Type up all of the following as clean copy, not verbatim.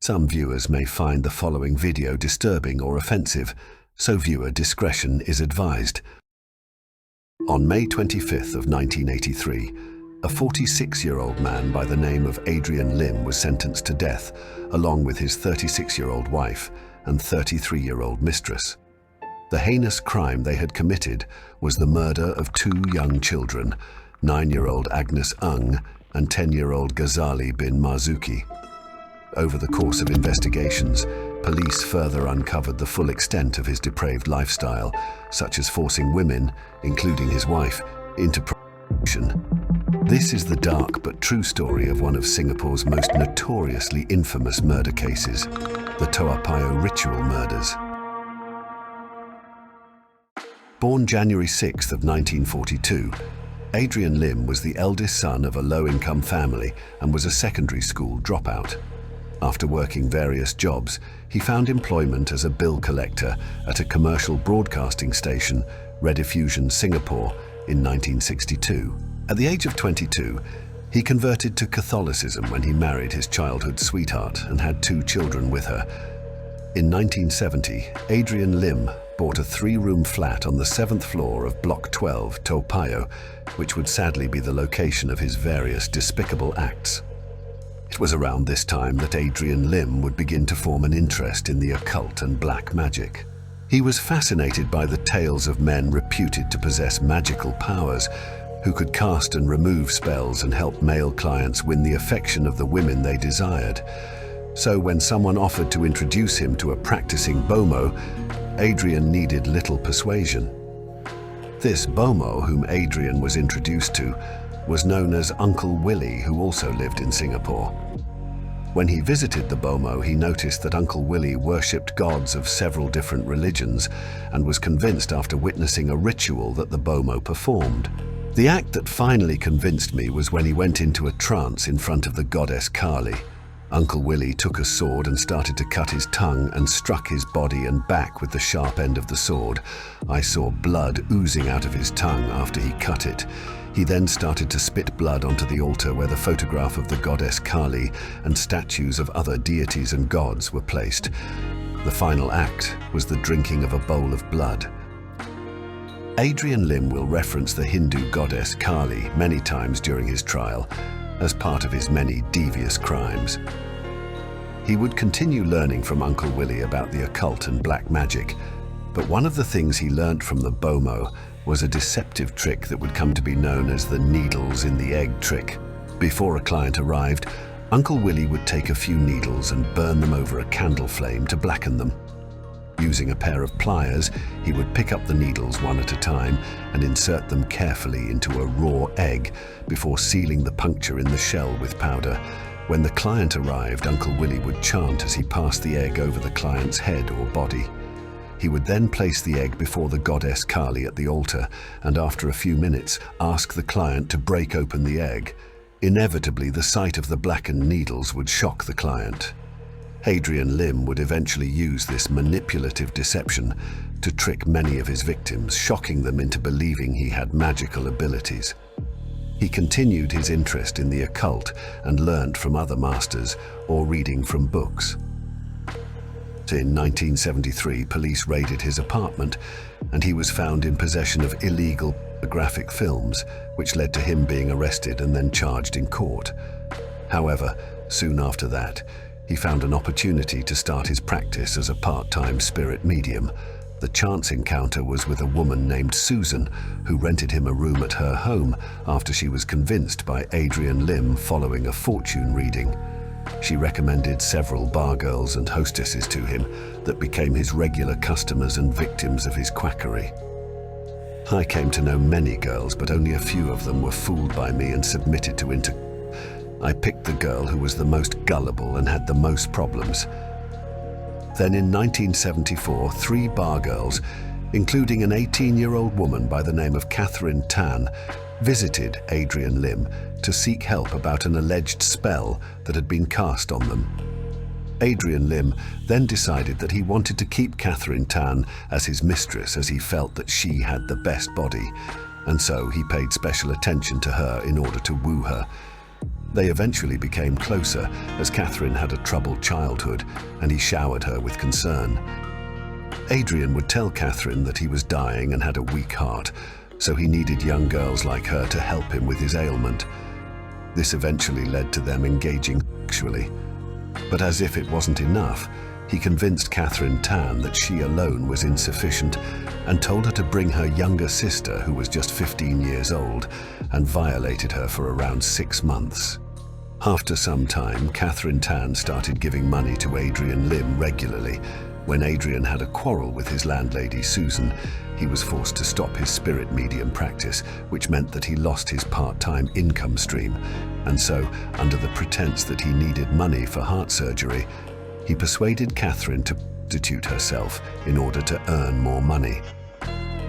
Some viewers may find the following video disturbing or offensive, so viewer discretion is advised. On May 25th of 1983, a 46-year-old man by the name of Adrian Lim was sentenced to death, along with his 36-year-old wife and 33-year-old mistress. The heinous crime they had committed was the murder of two young children, 9-year-old Agnes Ung and 10-year-old Ghazali bin Marzuki. Over the course of investigations, police further uncovered the full extent of his depraved lifestyle, such as forcing women, including his wife, into prostitution. This is the dark but true story of one of Singapore's most notoriously infamous murder cases, the Toa Payoh ritual murders. Born January 6th of 1942, Adrian Lim was the eldest son of a low-income family and was a secondary school dropout. After working various jobs, he found employment as a bill collector at a commercial broadcasting station, Rediffusion Singapore, in 1962. At the age of 22, he converted to Catholicism when he married his childhood sweetheart and had two children with her. In 1970, Adrian Lim bought a 3-room flat on the 7th floor of Block 12, Toa Payoh, which would sadly be the location of his various despicable acts. It was around this time that Adrian Lim would begin to form an interest in the occult and black magic. He was fascinated by the tales of men reputed to possess magical powers, who could cast and remove spells and help male clients win the affection of the women they desired. So when someone offered to introduce him to a practicing Bomoh, Adrian needed little persuasion. This Bomoh, whom Adrian was introduced to, was known as Uncle Willie, who also lived in Singapore. When he visited the Bomoh, he noticed that Uncle Willie worshipped gods of several different religions and was convinced after witnessing a ritual that the Bomoh performed. The act that finally convinced me was when he went into a trance in front of the goddess Kali. Uncle Willie took a sword and started to cut his tongue and struck his body and back with the sharp end of the sword. I saw blood oozing out of his tongue after he cut it. He then started to spit blood onto the altar where the photograph of the goddess Kali and statues of other deities and gods were placed. The final act was the drinking of a bowl of blood. Adrian Lim will reference the Hindu goddess Kali many times during his trial, as part of his many devious crimes. He would continue learning from Uncle Willie about the occult and black magic, but one of the things he learnt from the Bomoh was a deceptive trick that would come to be known as the needles in the egg trick. Before a client arrived, Uncle Willie would take a few needles and burn them over a candle flame to blacken them. Using a pair of pliers, he would pick up the needles one at a time and insert them carefully into a raw egg before sealing the puncture in the shell with powder. When the client arrived, Uncle Willie would chant as he passed the egg over the client's head or body. He would then place the egg before the goddess Kali at the altar and after a few minutes ask the client to break open the egg. Inevitably, the sight of the blackened needles would shock the client. Adrian Lim would eventually use this manipulative deception to trick many of his victims, shocking them into believing he had magical abilities. He continued his interest in the occult and learnt from other masters or reading from books. In 1973, police raided his apartment and he was found in possession of illegal pornographic films, which led to him being arrested and then charged in court. However, soon after that, he found an opportunity to start his practice as a part-time spirit medium. The chance encounter was with a woman named Susan, who rented him a room at her home after she was convinced by Adrian Lim following a fortune reading. She recommended several bar girls and hostesses to him that became his regular customers and victims of his quackery. I came to know many girls, but only a few of them were fooled by me and submitted to I picked the girl who was the most gullible and had the most problems. Then in 1974, 3 bar girls, including an 18-year-old woman by the name of Catherine Tan, visited Adrian Lim to seek help about an alleged spell that had been cast on them. Adrian Lim then decided that he wanted to keep Catherine Tan as his mistress as he felt that she had the best body, and so he paid special attention to her in order to woo her. They eventually became closer, as Catherine had a troubled childhood, and he showered her with concern. Adrian would tell Catherine that he was dying and had a weak heart, so he needed young girls like her to help him with his ailment. This eventually led to them engaging sexually. But as if it wasn't enough, he convinced Catherine Tan that she alone was insufficient and told her to bring her younger sister, who was just 15 years old, and violated her for around 6 months. After some time, Catherine Tan started giving money to Adrian Lim regularly. When Adrian had a quarrel with his landlady, Susan, he was forced to stop his spirit medium practice, which meant that he lost his part-time income stream. And so, under the pretense that he needed money for heart surgery, he persuaded Catherine to prostitute herself in order to earn more money.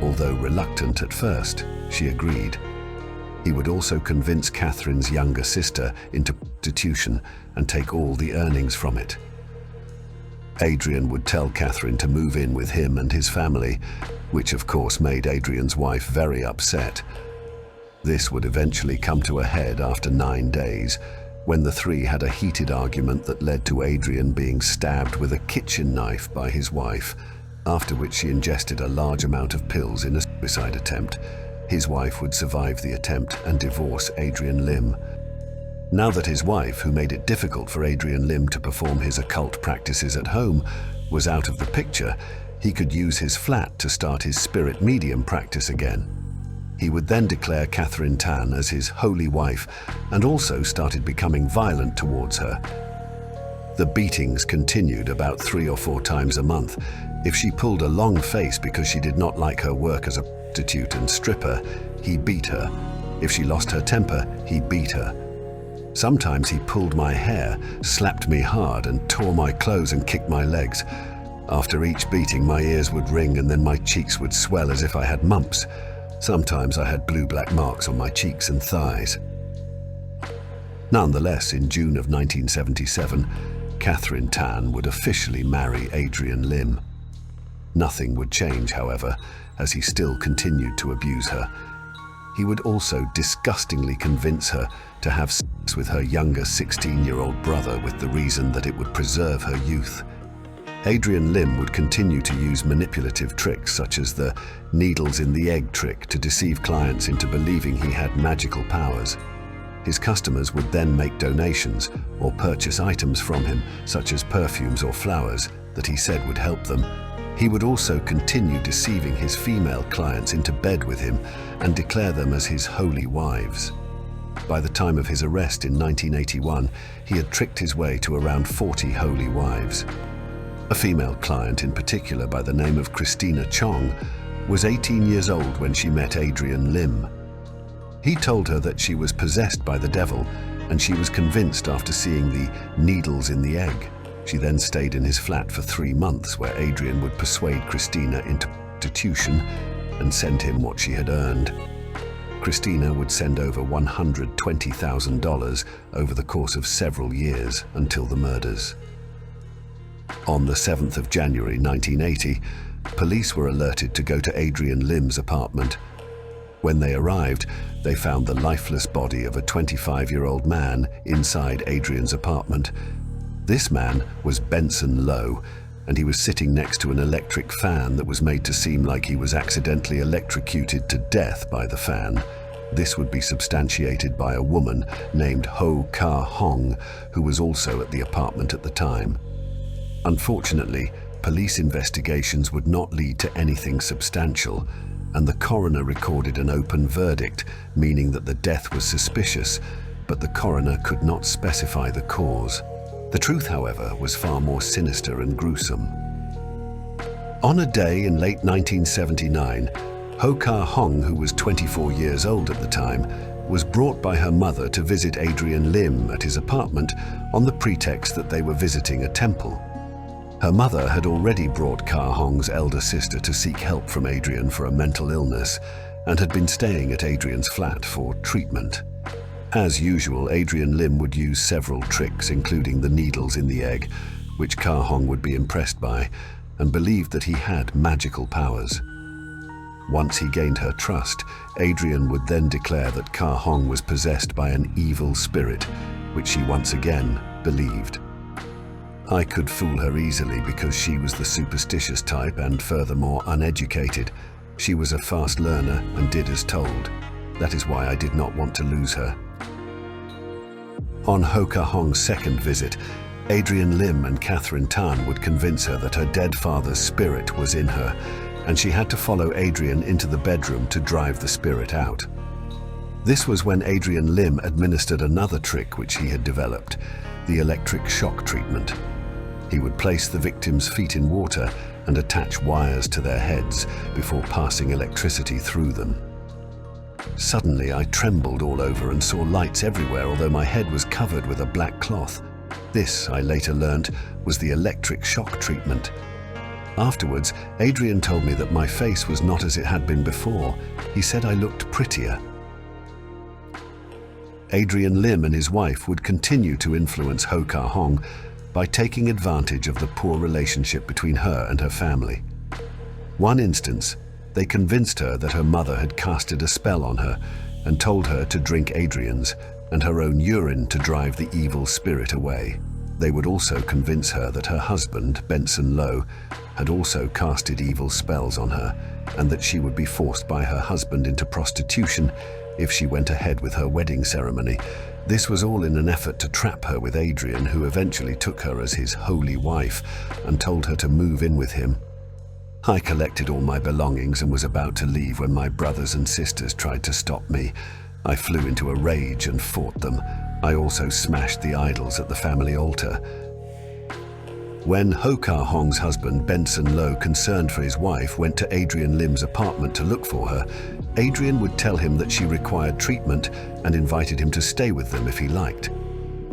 Although reluctant at first, she agreed. He would also convince Catherine's younger sister into prostitution and take all the earnings from it. Adrian would tell Catherine to move in with him and his family, which of course made Adrian's wife very upset. This would eventually come to a head after 9 days, when the three had a heated argument that led to Adrian being stabbed with a kitchen knife by his wife, after which she ingested a large amount of pills in a suicide attempt. His wife would survive the attempt and divorce Adrian Lim. Now that his wife, who made it difficult for Adrian Lim to perform his occult practices at home, was out of the picture, he could use his flat to start his spirit medium practice again. He would then declare Catherine Tan as his holy wife and also started becoming violent towards her. The beatings continued about 3 or 4 times a month. If she pulled a long face because she did not like her work as a prostitute and stripper, he beat her. If she lost her temper, he beat her. Sometimes he pulled my hair, slapped me hard, and tore my clothes and kicked my legs. After each beating, my ears would ring and then my cheeks would swell as if I had mumps. Sometimes I had blue-black marks on my cheeks and thighs. Nonetheless, in June of 1977, Catherine Tan would officially marry Adrian Lim. Nothing would change, however, as he still continued to abuse her. He would also disgustingly convince her to have sex with her younger 16-year-old brother with the reason that it would preserve her youth. Adrian Lim would continue to use manipulative tricks such as the needles in the egg trick to deceive clients into believing he had magical powers. His customers would then make donations or purchase items from him, such as perfumes or flowers, that he said would help them. He would also continue deceiving his female clients into bed with him and declare them as his holy wives. By the time of his arrest in 1981, he had tricked his way to around 40 holy wives. A female client in particular by the name of Christina Chong was 18 years old when she met Adrian Lim. He told her that she was possessed by the devil, and she was convinced after seeing the needles in the egg. She then stayed in his flat for 3 months, where Adrian would persuade Christina into prostitution and send him what she had earned. Christina would send over $120,000 over the course of several years until the murders. On the 7th of January 1980, police were alerted to go to Adrian Lim's apartment. When they arrived, they found the lifeless body of a 25-year-old man inside Adrian's apartment. This man was Benson Lowe, and he was sitting next to an electric fan that was made to seem like he was accidentally electrocuted to death by the fan. This would be substantiated by a woman named Ho Ka Hong, who was also at the apartment at the time. Unfortunately, police investigations would not lead to anything substantial, and the coroner recorded an open verdict, meaning that the death was suspicious, but the coroner could not specify the cause. The truth, however, was far more sinister and gruesome. On a day in late 1979, Ho Ka Hong, who was 24 years old at the time, was brought by her mother to visit Adrian Lim at his apartment on the pretext that they were visiting a temple. Her mother had already brought Ka Hong's elder sister to seek help from Adrian for a mental illness and had been staying at Adrian's flat for treatment. As usual, Adrian Lim would use several tricks, including the needles in the egg, which Ka Hong would be impressed by and believed that he had magical powers. Once he gained her trust, Adrian would then declare that Ka Hong was possessed by an evil spirit, which she once again believed. I could fool her easily because she was the superstitious type and furthermore uneducated. She was a fast learner and did as told. That is why I did not want to lose her. On Ho Ka Hong's second visit, Adrian Lim and Catherine Tan would convince her that her dead father's spirit was in her, and she had to follow Adrian into the bedroom to drive the spirit out. This was when Adrian Lim administered another trick which he had developed, the electric shock treatment. He would place the victim's feet in water and attach wires to their heads before passing electricity through them. Suddenly, I trembled all over and saw lights everywhere, although my head was covered with a black cloth. This, I later learnt, was the electric shock treatment. Afterwards, Adrian told me that my face was not as it had been before. He said I looked prettier. Adrian Lim and his wife would continue to influence Ho Ka Hong by taking advantage of the poor relationship between her and her family. One instance, they convinced her that her mother had casted a spell on her and told her to drink Adrian's and her own urine to drive the evil spirit away. They would also convince her that her husband, Benson Low, had also casted evil spells on her and that she would be forced by her husband into prostitution if she went ahead with her wedding ceremony. This was all in an effort to trap her with Adrian, who eventually took her as his holy wife and told her to move in with him. I collected all my belongings and was about to leave when my brothers and sisters tried to stop me. I flew into a rage and fought them. I also smashed the idols at the family altar. When Ho Ka Hong's husband, Benson Low, concerned for his wife, went to Adrian Lim's apartment to look for her, Adrian would tell him that she required treatment and invited him to stay with them if he liked.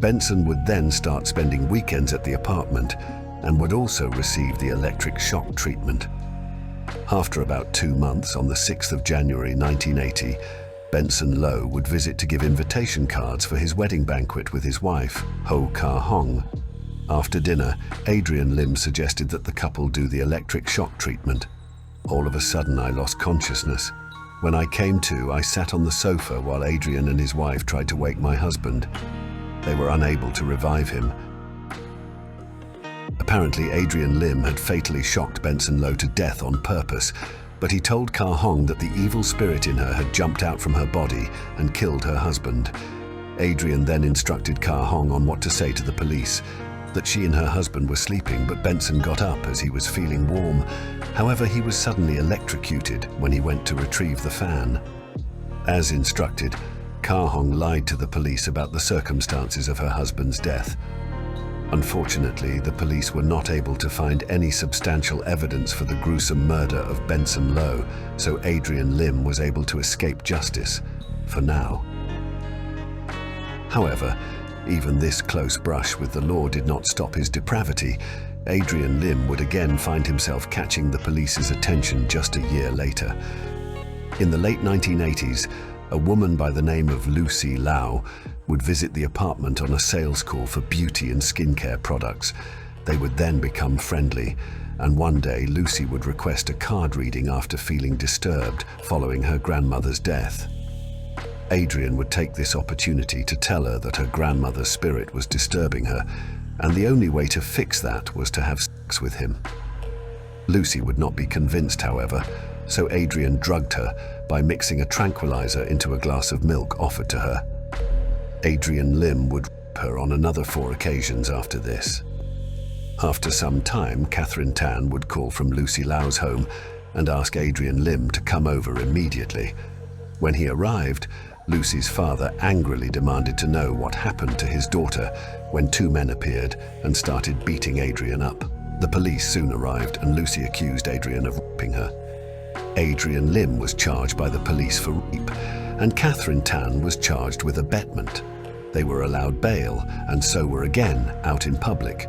Benson would then start spending weekends at the apartment and would also receive the electric shock treatment. After about 2 months, on the 6th of January 1980, Benson Low would visit to give invitation cards for his wedding banquet with his wife, Ho Ka Hong. After dinner, Adrian Lim suggested that the couple do the electric shock treatment. All of a sudden, I lost consciousness. When I came to, I sat on the sofa while Adrian and his wife tried to wake my husband. They were unable to revive him. Apparently, Adrian Lim had fatally shocked Benson Low to death on purpose, but he told Ka Hong that the evil spirit in her had jumped out from her body and killed her husband. Adrian then instructed Ka Hong on what to say to the police, that she and her husband were sleeping, but Benson got up as he was feeling warm. However, he was suddenly electrocuted when he went to retrieve the fan. As instructed, Ka Hong lied to the police about the circumstances of her husband's death. Unfortunately, the police were not able to find any substantial evidence for the gruesome murder of Benson Low, so Adrian Lim was able to escape justice, for now. However, even this close brush with the law did not stop his depravity. Adrian Lim would again find himself catching the police's attention just a year later. In the late 1980s, a woman by the name of Lucy Lau would visit the apartment on a sales call for beauty and skincare products. They would then become friendly, and one day Lucy would request a card reading after feeling disturbed following her grandmother's death. Adrian would take this opportunity to tell her that her grandmother's spirit was disturbing her, and the only way to fix that was to have sex with him. Lucy would not be convinced, however, so Adrian drugged her by mixing a tranquilizer into a glass of milk offered to her. Adrian Lim would rape her on another 4 occasions after this. After some time, Catherine Tan would call from Lucy Lau's home and ask Adrian Lim to come over immediately. When he arrived, Lucy's father angrily demanded to know what happened to his daughter when 2 men appeared and started beating Adrian up. The police soon arrived and Lucy accused Adrian of raping her. Adrian Lim was charged by the police for rape, and Catherine Tan was charged with abetment. They were allowed bail, and so were again out in public.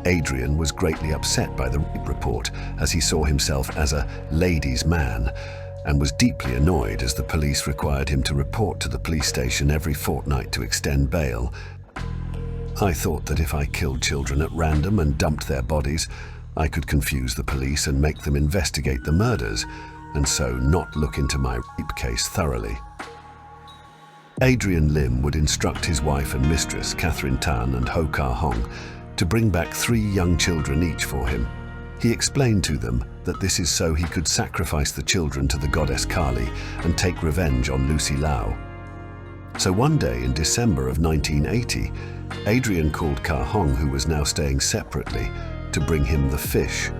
Adrian was greatly upset by the rape report, as he saw himself as a ladies' man, and was deeply annoyed as the police required him to report to the police station every fortnight to extend bail. I thought that if I killed children at random and dumped their bodies, I could confuse the police and make them investigate the murders. and so not look into my rape case thoroughly. Adrian Lim would instruct his wife and mistress, Catherine Tan and Ho Kah Hong, to bring back 3 young children each for him. He explained to them that this is so he could sacrifice the children to the goddess Kali and take revenge on Lucy Lau. So one day in December of 1980, Adrian called Kah Hong, who was now staying separately, to bring him the fish.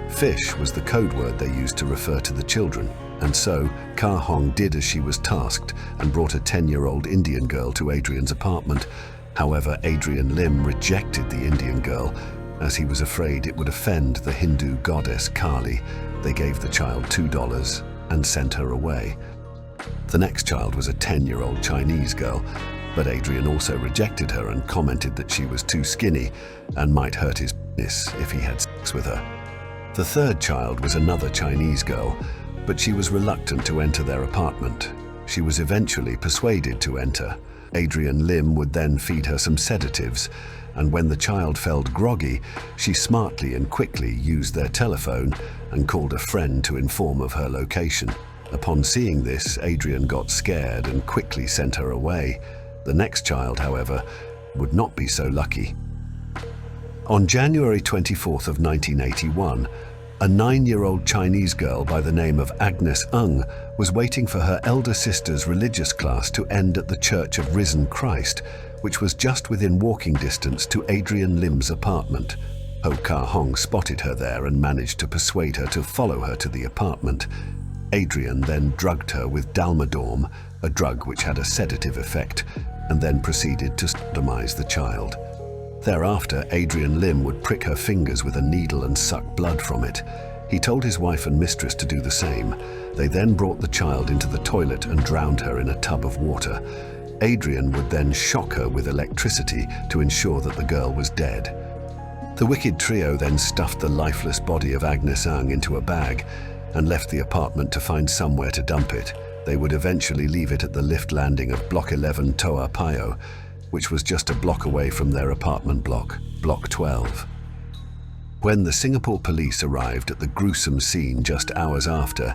Fish was the code word they used to refer to the children, and so Kah Hong did as she was tasked and brought a 10-year-old Indian girl to Adrian's apartment. However, Adrian Lim rejected the Indian girl as he was afraid it would offend the Hindu goddess Kali. They gave the child $2 and sent her away. The next child was a 10-year-old Chinese girl, but Adrian also rejected her and commented that she was too skinny and might hurt his penis if he had sex with her. The third child was another Chinese girl, but she was reluctant to enter their apartment. She was eventually persuaded to enter. Adrian Lim would then feed her some sedatives, and when the child felt groggy, she smartly and quickly used their telephone and called a friend to inform of her location. Upon seeing this, Adrian got scared and quickly sent her away. The next child, however, would not be so lucky. On January 24th of 1981, a 9-year-old Chinese girl by the name of Agnes Ng was waiting for her elder sister's religious class to end at the Church of Risen Christ, which was just within walking distance to Adrian Lim's apartment. Ho Kah Hong spotted her there and managed to persuade her to follow her to the apartment. Adrian then drugged her with Dalmadorm, a drug which had a sedative effect, and then proceeded to sodomize the child. Thereafter, Adrian Lim would prick her fingers with a needle and suck blood from it. He told his wife and mistress to do the same. They then brought the child into the toilet and drowned her in a tub of water. Adrian would then shock her with electricity to ensure that the girl was dead. The wicked trio then stuffed the lifeless body of Agnes Ng into a bag and left the apartment to find somewhere to dump it. They would eventually leave it at the lift landing of Block 11 Toa Payoh, which was just a block away from their apartment block, Block 12. When the Singapore police arrived at the gruesome scene just hours after,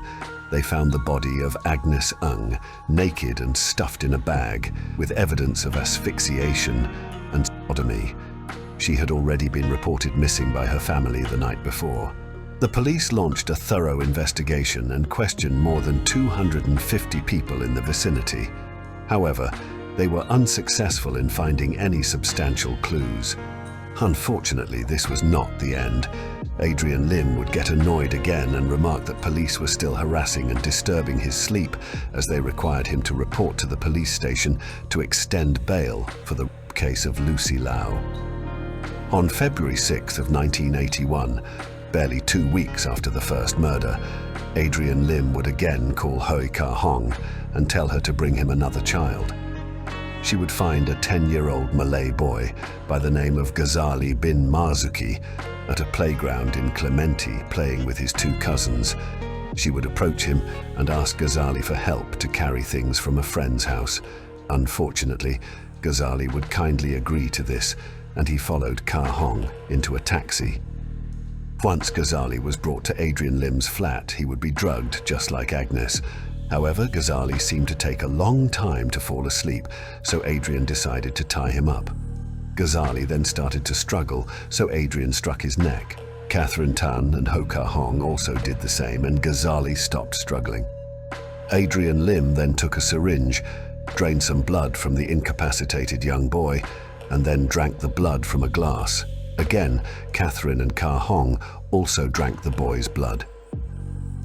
they found the body of Agnes Ng, naked and stuffed in a bag, with evidence of asphyxiation and sodomy. She had already been reported missing by her family the night before. The police launched a thorough investigation and questioned more than 250 people in the vicinity. However, they were unsuccessful in finding any substantial clues. Unfortunately, this was not the end. Adrian Lim would get annoyed again and remark that police were still harassing and disturbing his sleep as they required him to report to the police station to extend bail for the case of Lucy Lau. On February 6th of 1981, barely 2 weeks after the first murder, Adrian Lim would again call Ho Kah Hong and tell her to bring him another child. She would find a 10-year-old Malay boy by the name of Ghazali bin Marzuki at a playground in Clementi playing with his 2 cousins. She would approach him and ask Ghazali for help to carry things from a friend's house. Unfortunately, Ghazali would kindly agree to this, and he followed Kah Hong into a taxi. Once Ghazali was brought to Adrian Lim's flat, he would be drugged just like Agnes. However, Ghazali seemed to take a long time to fall asleep, so Adrian decided to tie him up. Ghazali then started to struggle, so Adrian struck his neck. Catherine Tan and Ho Kah Hong also did the same, and Ghazali stopped struggling. Adrian Lim then took a syringe, drained some blood from the incapacitated young boy, and then drank the blood from a glass. Again, Catherine and Kah Hong also drank the boy's blood.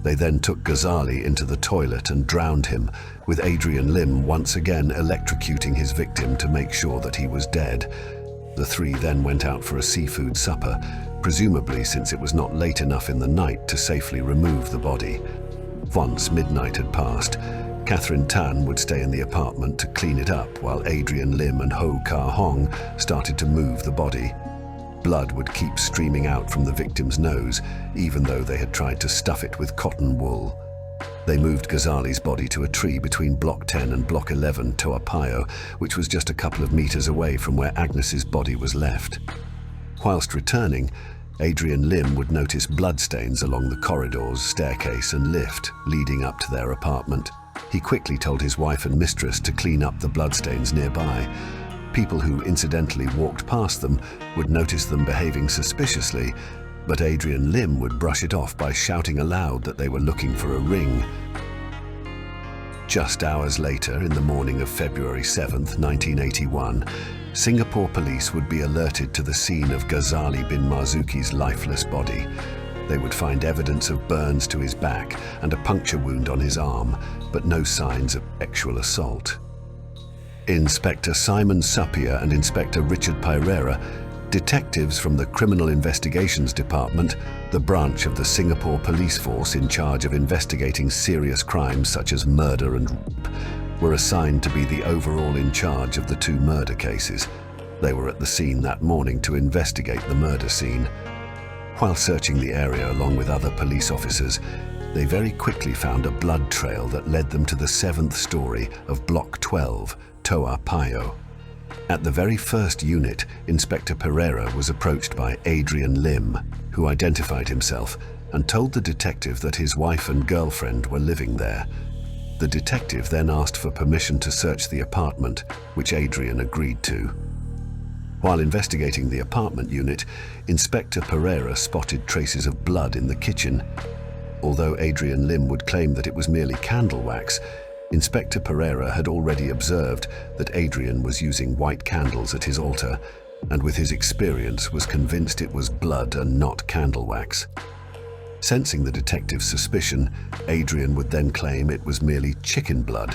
They then took Ghazali into the toilet and drowned him, with Adrian Lim once again electrocuting his victim to make sure that he was dead. The 3 then went out for a seafood supper, presumably since it was not late enough in the night to safely remove the body. Once midnight had passed, Catherine Tan would stay in the apartment to clean it up while Adrian Lim and Ho Kah Hong started to move the body. Blood would keep streaming out from the victim's nose, even though they had tried to stuff it with cotton wool. They moved Ghazali's body to a tree between Block 10 and Block 11 Toa Payoh, which was just a couple of meters away from where Agnes's body was left. Whilst returning, Adrian Lim would notice bloodstains along the corridors, staircase and lift leading up to their apartment. He quickly told his wife and mistress to clean up the bloodstains nearby. People who incidentally walked past them would notice them behaving suspiciously, but Adrian Lim would brush it off by shouting aloud that they were looking for a ring. Just hours later, in the morning of February 7th, 1981, Singapore police would be alerted to the scene of Ghazali bin Marzuki's lifeless body. They would find evidence of burns to his back and a puncture wound on his arm, but no signs of sexual assault. Inspector Simon Sapia and Inspector Richard Pereira, detectives from the Criminal Investigations Department, the branch of the Singapore police force in charge of investigating serious crimes such as murder and rape, were assigned to be the overall in charge of the two murder cases. They were at the scene that morning to investigate the murder scene. While searching the area along with other police officers, they very quickly found a blood trail that led them to the 7th story of Block 12, Toa Payoh. At the very first unit, Inspector Pereira was approached by Adrian Lim, who identified himself and told the detective that his wife and girlfriend were living there. The detective then asked for permission to search the apartment, which Adrian agreed to. While investigating the apartment unit, Inspector Pereira spotted traces of blood in the kitchen. Although Adrian Lim would claim that it was merely candle wax, Inspector Pereira had already observed that Adrian was using white candles at his altar, and with his experience was convinced it was blood and not candle wax. Sensing the detective's suspicion, Adrian would then claim it was merely chicken blood.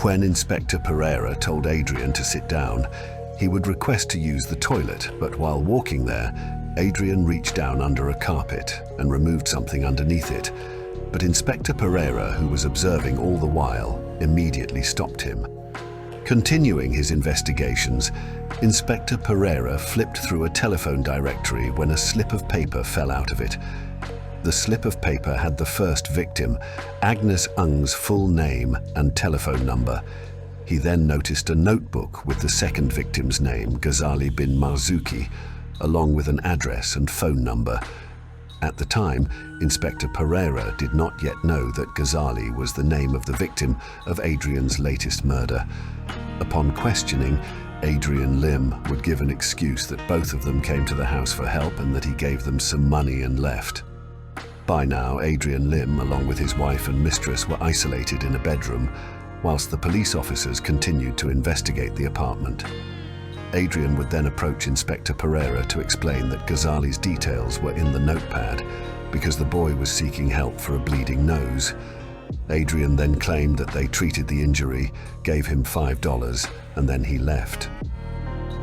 When Inspector Pereira told Adrian to sit down, he would request to use the toilet, but while walking there, Adrian reached down under a carpet and removed something underneath it. But Inspector Pereira, who was observing all the while, immediately stopped him. Continuing his investigations, Inspector Pereira flipped through a telephone directory when a slip of paper fell out of it. The slip of paper had the first victim, Agnes Ng's full name and telephone number. He then noticed a notebook with the second victim's name, Ghazali bin Marzuki, along with an address and phone number. At the time, Inspector Pereira did not yet know that Ghazali was the name of the victim of Adrian's latest murder. Upon questioning, Adrian Lim would give an excuse that both of them came to the house for help and that he gave them some money and left. By now, Adrian Lim, along with his wife and mistress, were isolated in a bedroom, whilst the police officers continued to investigate the apartment. Adrian would then approach Inspector Pereira to explain that Ghazali's details were in the notepad because the boy was seeking help for a bleeding nose. Adrian then claimed that they treated the injury, gave him $5, and then he left.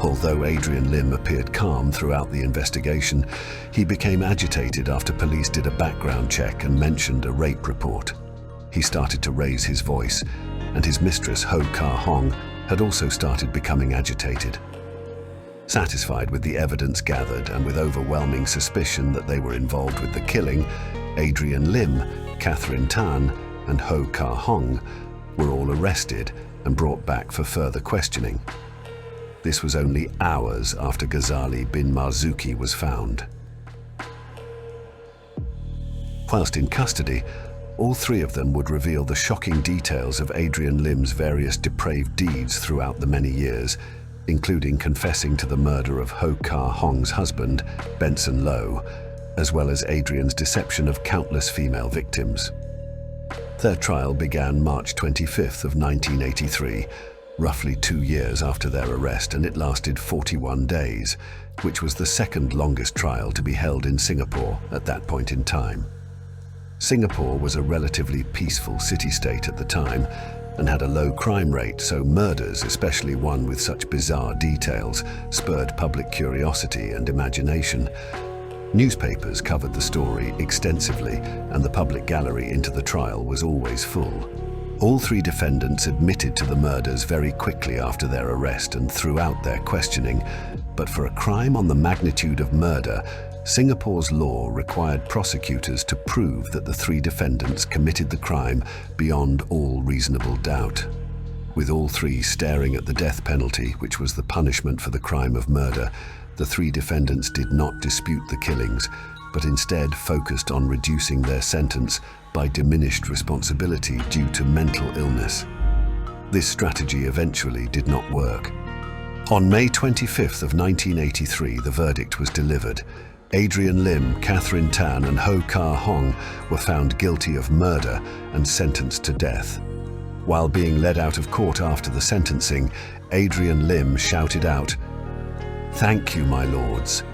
Although Adrian Lim appeared calm throughout the investigation, he became agitated after police did a background check and mentioned a rape report. He started to raise his voice, and his mistress, Ho Kah Hong, had also started becoming agitated. Satisfied with the evidence gathered and with overwhelming suspicion that they were involved with the killing, Adrian Lim, Catherine Tan, and Ho Kah Hong were all arrested and brought back for further questioning. This was only hours after Ghazali bin Marzuki was found. Whilst in custody, all three of them would reveal the shocking details of Adrian Lim's various depraved deeds throughout the many years, including confessing to the murder of Ho Kah Hong's husband, Benson Low, as well as Adrian's deception of countless female victims. Their trial began March 25th of 1983, roughly 2 years after their arrest, and it lasted 41 days, which was the second longest trial to be held in Singapore at that point in time. Singapore was a relatively peaceful city-state at the time and had a low crime rate, so murders, especially one with such bizarre details, spurred public curiosity and imagination. Newspapers covered the story extensively, and the public gallery into the trial was always full. All three defendants admitted to the murders very quickly after their arrest and throughout their questioning, but for a crime on the magnitude of murder, Singapore's law required prosecutors to prove that the three defendants committed the crime beyond all reasonable doubt. With all three staring at the death penalty, which was the punishment for the crime of murder, The three defendants did not dispute the killings, but instead focused on reducing their sentence by diminished responsibility due to mental illness. This strategy eventually did not work. On May 25th of 1983, the verdict was delivered. Adrian Lim, Catherine Tan and Ho Kah Hong were found guilty of murder and sentenced to death. While being led out of court after the sentencing, Adrian Lim shouted out, "Thank you, my lords.